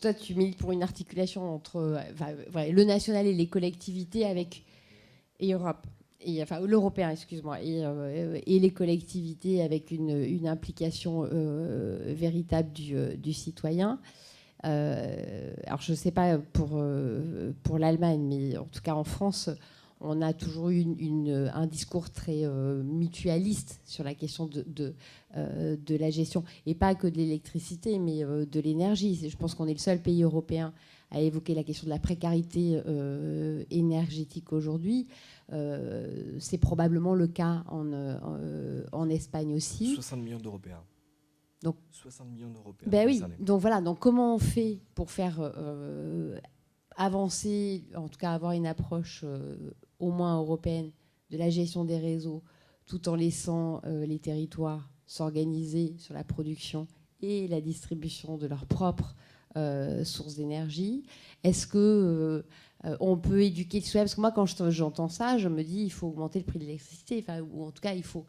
toi, tu milites pour une articulation entre le national et les collectivités et Europe. Enfin, l'européen, excuse-moi, et les collectivités avec une implication véritable du citoyen. Alors, je ne sais pas pour l'Allemagne, mais en tout cas en France, on a toujours eu un discours très mutualiste sur la question de la gestion, et pas que de l'électricité, mais de l'énergie. Je pense qu'on est le seul pays européen à évoquer la question de la précarité énergétique aujourd'hui. C'est probablement le cas en Espagne aussi. 60 millions d'Européens. Donc, 60 millions d'Européens. Ben oui, donc voilà. Donc comment on fait pour faire avancer, en tout cas avoir une approche au moins européenne de la gestion des réseaux, tout en laissant les territoires s'organiser sur la production et la distribution de leurs propres sources d'énergie. Est-ce que on peut éduquer le citoyen? Parce que moi, quand j'entends ça, je me dis il faut augmenter le prix de l'électricité, ou en tout cas, il faut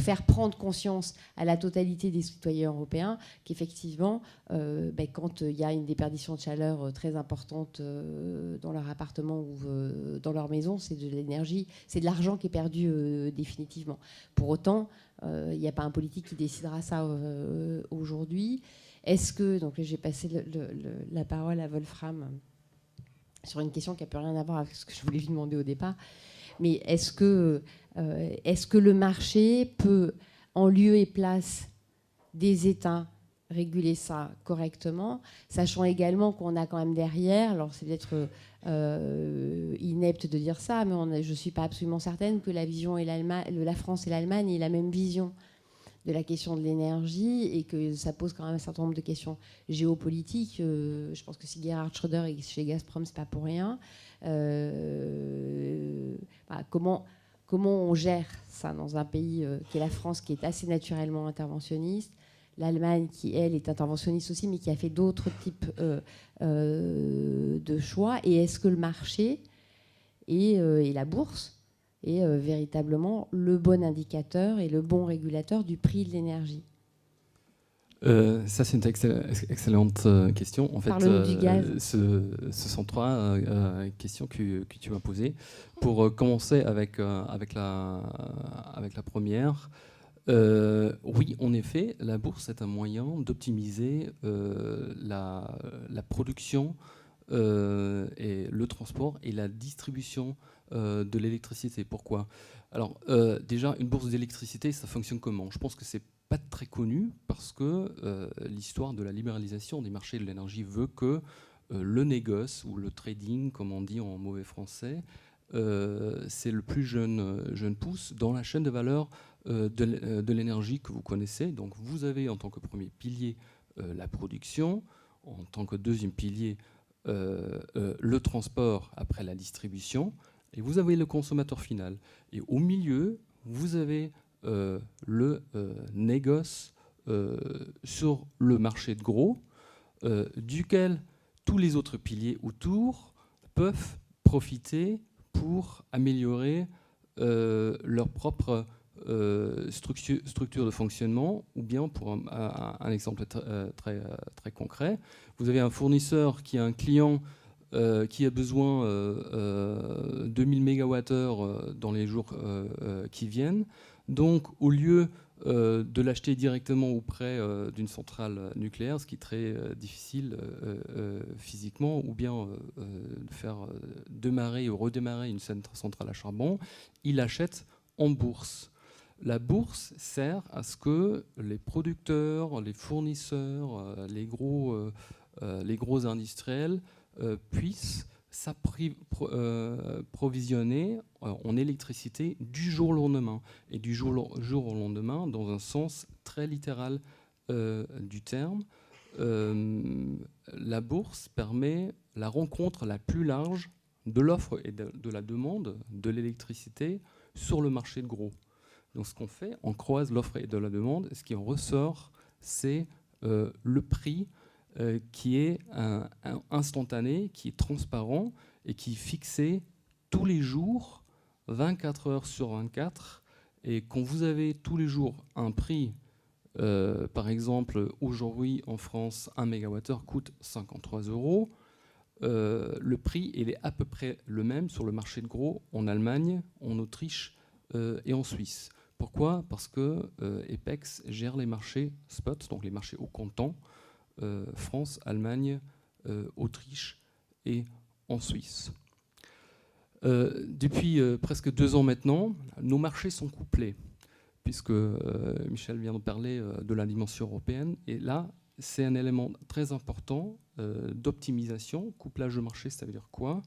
faire prendre conscience à la totalité des citoyens européens qu'effectivement, quand il y a une déperdition de chaleur très importante dans leur appartement ou dans leur maison, c'est de l'énergie, c'est de l'argent qui est perdu définitivement. Pour autant, il n'y a pas un politique qui décidera ça aujourd'hui. Est-ce que, donc j'ai passé la parole à Wolfram sur une question qui n'a plus rien à voir avec ce que je voulais lui demander au départ, mais est-ce que le marché peut, en lieu et place des États, réguler ça correctement, sachant également qu'on a quand même derrière, alors c'est peut-être inepte de dire ça, mais je ne suis pas absolument certaine que la France et l'Allemagne aient la même vision de la question de l'énergie, et que ça pose quand même un certain nombre de questions géopolitiques. Je pense que si Gerhard Schröder est chez Gazprom, c'est pas pour rien. Comment on gère ça dans un pays qui est la France, qui est assez naturellement interventionniste, l'Allemagne qui, elle, est interventionniste aussi, mais qui a fait d'autres types de choix, et est-ce que le marché et la bourse est véritablement le bon indicateur et le bon régulateur du prix de l'énergie? Ça, c'est une excellente question. En fait, Parle-nous du gaz. Ce sont trois questions que tu m'as posées. Pour commencer avec la première, oui, en effet, la bourse est un moyen d'optimiser la production et le transport et la distribution de l'électricité. Pourquoi? Alors, déjà, une bourse d'électricité, ça fonctionne comment? Je pense que c'est pas très connu parce que l'histoire de la libéralisation des marchés de l'énergie veut que le négoce ou le trading, comme on dit en mauvais français, c'est le plus jeune pouce dans la chaîne de valeur de l'énergie que vous connaissez. Donc vous avez en tant que premier pilier la production, en tant que deuxième pilier le transport après la distribution, et vous avez le consommateur final. Et au milieu, vous avez le négoce sur le marché de gros, duquel tous les autres piliers autour peuvent profiter pour améliorer leur propre structure de fonctionnement, ou bien, pour un exemple très concret, vous avez un fournisseur qui a un client qui a besoin 2000 MWh dans les jours qui viennent. Donc, au lieu de l'acheter directement auprès d'une centrale nucléaire, ce qui est très difficile physiquement, ou bien de faire démarrer ou redémarrer une centrale à charbon, il achète en bourse. La bourse sert à ce que les producteurs, les fournisseurs, les gros industriels puissent s'approvisionner en électricité du jour au lendemain. Et du jour au lendemain, dans un sens très littéral du terme, la bourse permet la rencontre la plus large de l'offre et de la demande de l'électricité sur le marché de gros. Donc ce qu'on fait, on croise l'offre et de la demande, et ce qui en ressort, c'est le prix qui est instantané, qui est transparent et qui est fixé tous les jours, 24 heures sur 24. Et quand vous avez tous les jours un prix Par exemple, aujourd'hui en France, 1 MWh coûte 53 €. Le prix il est à peu près le même sur le marché de gros en Allemagne, en Autriche et en Suisse. Pourquoi ? Parce que EPEX gère les marchés spot, donc les marchés au comptant, France, Allemagne, Autriche et en Suisse. Depuis presque 2 ans maintenant, nos marchés sont couplés, puisque Michel vient de parler de la dimension européenne, et là, c'est un élément très important d'optimisation. Couplage de marché, ça veut dire quoi ?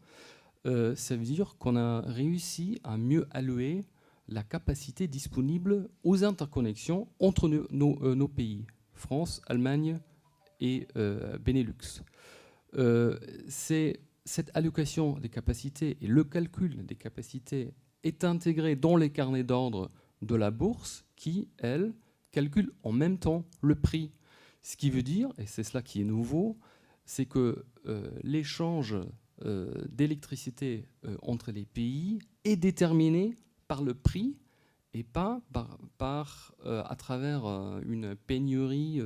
Ça veut dire qu'on a réussi à mieux allouer la capacité disponible aux interconnexions entre nos pays, France, Allemagne et Benelux. Cette allocation des capacités et le calcul des capacités est intégré dans les carnets d'ordre de la bourse qui, elle, calcule en même temps le prix. Ce qui veut dire, et c'est cela qui est nouveau, c'est que l'échange d'électricité entre les pays est déterminé par le prix et pas à travers une pénurie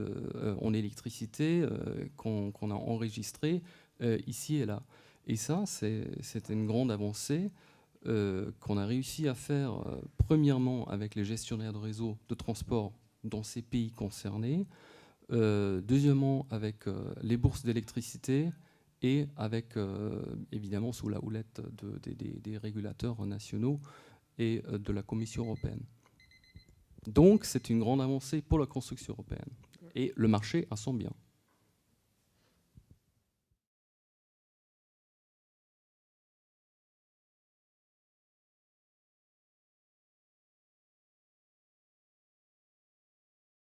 en électricité qu'on a enregistrée ici et là. Et ça, c'est une grande avancée qu'on a réussi à faire, premièrement avec les gestionnaires de réseaux de transport dans ces pays concernés, deuxièmement avec les bourses d'électricité et avec, évidemment, sous la houlette des régulateurs nationaux et de la Commission européenne. Donc, c'est une grande avancée pour la construction européenne. Et le marché a son bien.